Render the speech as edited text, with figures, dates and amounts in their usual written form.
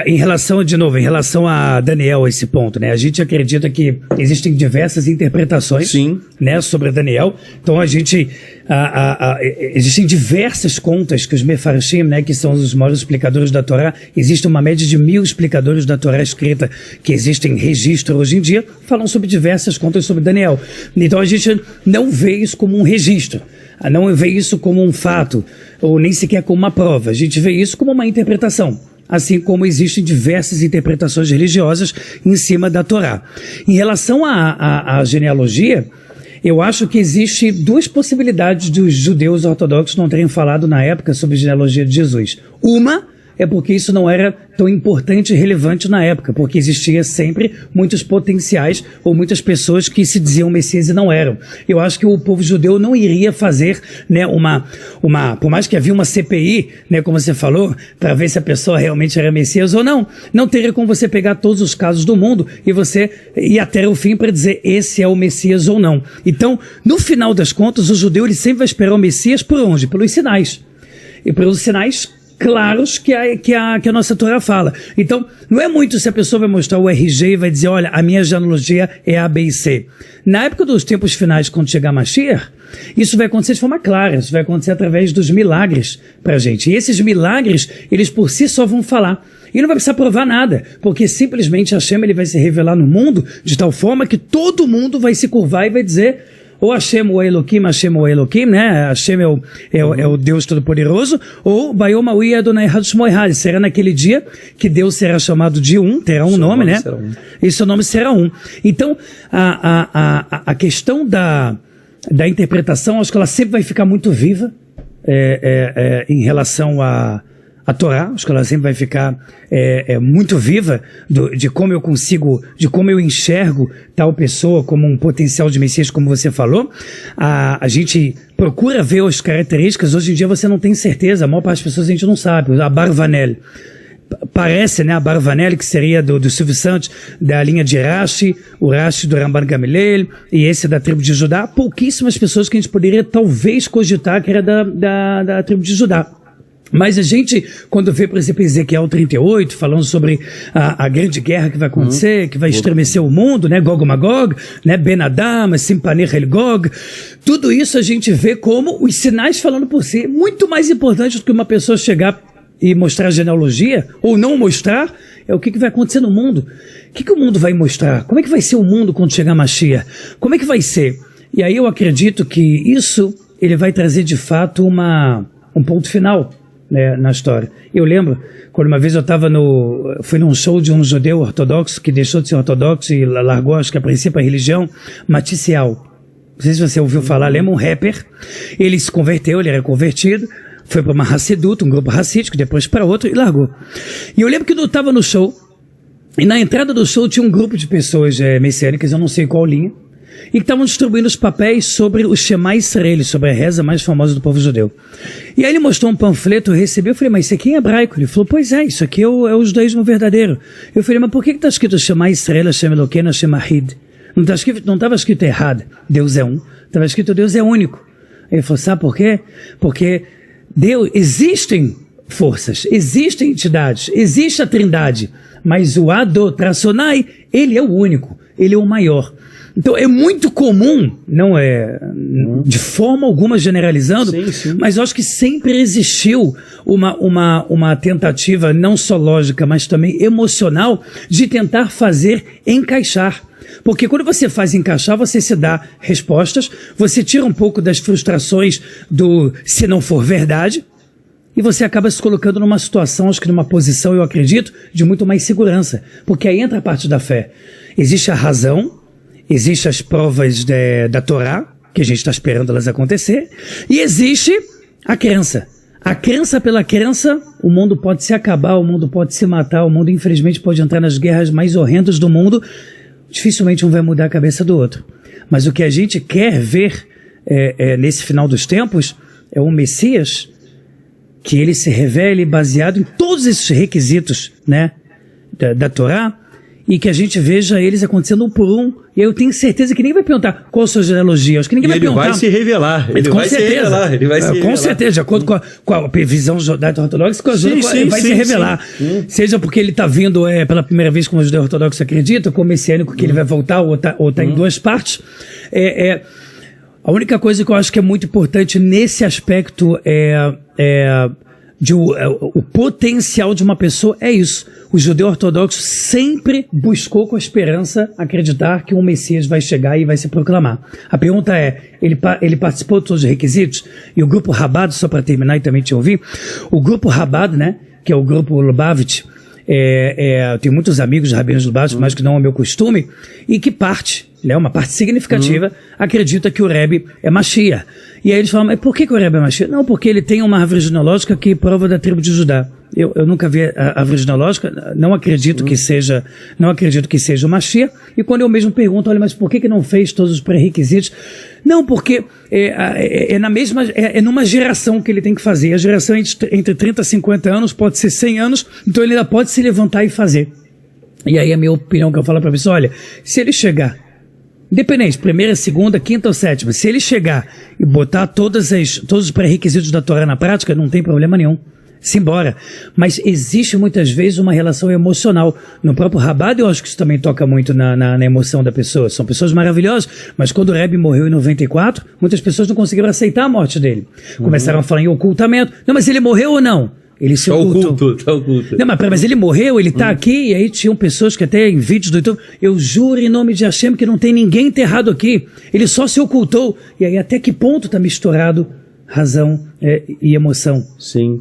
Em relação a Daniel, a esse ponto, né? A gente acredita que existem diversas interpretações, sim, né, sobre Daniel. Então existem diversas contas que os Mefarshim, né, que são os maiores explicadores da Torá, existe uma média de 1000 explicadores da Torá escrita que existem em registro hoje em dia, falam sobre diversas contas sobre Daniel. Então a gente não vê isso como um registro, não vê isso como um fato, ou nem sequer como uma prova. A gente vê isso como uma interpretação. Assim como existem diversas interpretações religiosas em cima da Torá. Em relação à genealogia, eu acho que existe duas possibilidades dos judeus ortodoxos não terem falado na época sobre a genealogia de Jesus. Uma é porque isso não era tão importante e relevante na época, porque existia sempre muitos potenciais ou muitas pessoas que se diziam Messias e não eram. Eu acho que o povo judeu não iria fazer, né, por mais que havia uma CPI, né, como você falou, para ver se a pessoa realmente era Messias ou não, não teria como você pegar todos os casos do mundo e você ir até o fim para dizer esse é o Messias ou não. Então, no final das contas, o judeu ele sempre vai esperar o Messias por onde? Pelos sinais. E pelos sinais claros que a nossa Torá fala. Então, não é muito se a pessoa vai mostrar o RG e vai dizer, olha, a minha genealogia é A, B e C. Na época dos tempos finais, quando chegar Mashiach, isso vai acontecer de forma clara, isso vai acontecer através dos milagres pra gente. E esses milagres, eles por si só vão falar. E não vai precisar provar nada, porque simplesmente Hashem ele vai se revelar no mundo de tal forma que todo mundo vai se curvar e vai dizer ou Hashem o Elohim, né? Hashem é o Deus Todo-Poderoso, ou Bayom Aui Adonai Echad Shmo Echad. Será naquele dia que Deus será chamado de um, terá um nome, né? E seu nome será um. Então, a questão da interpretação, acho que ela sempre vai ficar muito viva em relação a Torá, acho que ela sempre vai ficar muito viva de como eu consigo, de como eu enxergo tal pessoa como um potencial de Messias, como você falou. A gente procura ver as características, hoje em dia você não tem certeza, a maior parte das pessoas a gente não sabe. A Barvanel, parece, né, a Barvanel, que seria do Silvio Santos, da linha de Rashi, o Rashi do Ramban Gamliel, e esse da tribo de Judá, pouquíssimas pessoas que a gente poderia talvez cogitar que era da tribo de Judá. Mas a gente, quando vê, por exemplo, Ezequiel 38, falando sobre a grande guerra que vai acontecer, que vai estremecer o mundo, né, Gog Magog, né, Ben Adam, Simpanir El Gog, tudo isso a gente vê como os sinais falando por si, muito mais importante do que uma pessoa chegar e mostrar a genealogia, ou não mostrar, é o que vai acontecer no mundo. O que o mundo vai mostrar? Como é que vai ser o mundo quando chegar Mashiach? Como é que vai ser? E aí eu acredito que isso, ele vai trazer de fato um ponto final, né, na história. Eu lembro, quando uma vez eu fui num show de um judeu ortodoxo, que deixou de ser ortodoxo e largou, acho que a princípio a religião, Maticial. Não sei se você ouviu falar, lembra, um rapper. Ele se converteu, ele era convertido, foi para uma Hassidut, um grupo racídico, depois para outro, e largou. E eu lembro que eu estava no show, e na entrada do show tinha um grupo de pessoas messiânicas, eu não sei qual linha, e que estavam distribuindo os papéis sobre o Shema Israel, sobre a reza mais famosa do povo judeu. E aí ele mostrou um panfleto, eu recebi, eu falei, mas isso aqui é em hebraico? Ele falou, pois é, isso aqui é o judaísmo verdadeiro. Eu falei, mas por que está escrito Shema Israel, Hashem Elokeinu, Hashem Ahid? Não estava escrito errado, Deus é um, estava escrito Deus é único. Ele falou, sabe por quê? Porque Deus, existem forças, existem entidades, existe a Trindade, mas o Adotracionai, ele é o único, ele é o maior. Então é muito comum, não é de forma alguma generalizando, sim. Mas eu acho que sempre existiu uma tentativa não só lógica, mas também emocional de tentar fazer encaixar. Porque quando você faz encaixar, você se dá respostas, você tira um pouco das frustrações do se não for verdade, e você acaba se colocando numa situação, acho que numa posição, eu acredito, de muito mais segurança. Porque aí entra a parte da fé. Existe a razão, existem as provas da Torá, que a gente está esperando elas acontecer, e existe a crença. A crença pela crença, o mundo pode se acabar, o mundo pode se matar, o mundo infelizmente pode entrar nas guerras mais horrendas do mundo, dificilmente um vai mudar a cabeça do outro. Mas o que a gente quer ver nesse final dos tempos é um Messias que ele se revele baseado em todos esses requisitos, né, da Torá, e que a gente veja eles acontecendo um por um, e eu tenho certeza que ninguém vai perguntar qual a sua genealogia, acho que ninguém vai perguntar. Ele vai se revelar, ele vai se revelar. Com certeza, de acordo com a visão judaico-ortodoxa, ele vai se revelar. Seja porque ele está vindo pela primeira vez como judeu-ortodoxo acredita, como messiânico que ele vai voltar, ou tá em duas partes. A única coisa que eu acho que é muito importante nesse aspecto o potencial de uma pessoa é isso. O judeu ortodoxo sempre buscou com esperança acreditar que um Messias vai chegar e vai se proclamar. A pergunta é, ele participou de todos os requisitos? E o grupo Rabado, só para terminar e também te ouvir, o grupo Rabado, né, que é o grupo Lubavitch, eu tenho muitos amigos rabinos de Lubavitch, mas que não é o meu costume, e que uma parte significativa, acredita que o Rebbe é Mashiach. E aí eles falam, mas por que o Rebbe é Mashiach? Não, porque ele tem uma árvore genealógica que prova da tribo de Judá. Eu nunca vi a árvore genealógica, não acredito que seja o Mashiach. E quando eu mesmo pergunto, olha, mas por que não fez todos os pré-requisitos? Não, porque é numa geração que ele tem que fazer. A geração entre 30 e 50 anos pode ser 100 anos, então ele ainda pode se levantar e fazer. E aí a minha opinião que eu falo para você, olha, se ele chegar, independente, primeira, segunda, quinta ou sétima, se ele chegar e botar todos os pré-requisitos da Torá na prática, não tem problema nenhum. Simbora. Mas existe muitas vezes uma relação emocional. No próprio Rabado eu acho que isso também toca muito na emoção da pessoa. São pessoas maravilhosas, mas quando o Rebbe morreu em 94, muitas pessoas não conseguiram aceitar a morte dele. Começaram a falar em ocultamento. Não, mas ele morreu ou não? Ele se ocultou. Tá oculto. Não, mas ele morreu, ele tá aqui, e aí tinham pessoas que até em vídeos do YouTube, eu juro em nome de Hashem que não tem ninguém enterrado aqui. Ele só se ocultou. E aí até que ponto tá misturado razão e emoção? Sim.